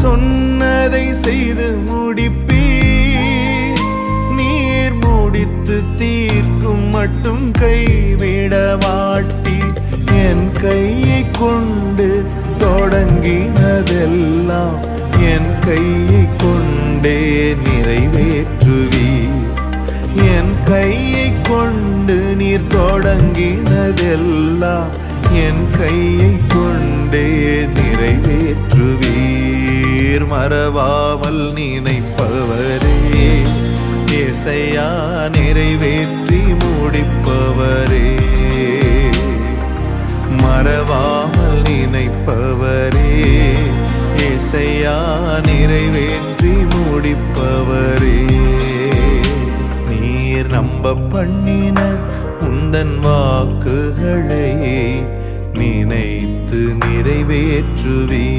சொன்னதை செய்து முடிப்பீர். நீர் முடித்து தீர்க்கும் மட்டும் கைவிட மாட்டீர். என் கையை கொண்டு தொடங்கினதெல்லாம் என் கையை கொண்டே நிறைவேற்றுவீர். என் கையை கொண்டு நீர் தொடங்கினதெல்லாம் என் கையை கொண்டே நிறைவேற்றுவீர். மறவாமல் நினைப்பவரே, ஏசையா நிறைவேற்றி முடிப்பவரே. மறவாமல் நினைப்பவரே, ஏசையா நிறைவேற்றி முடிப்பவரே. நீர் நம்ப பண்ணின உந்தன் வாக்குகளை நினைத்து நிறைவேற்றுவீர்.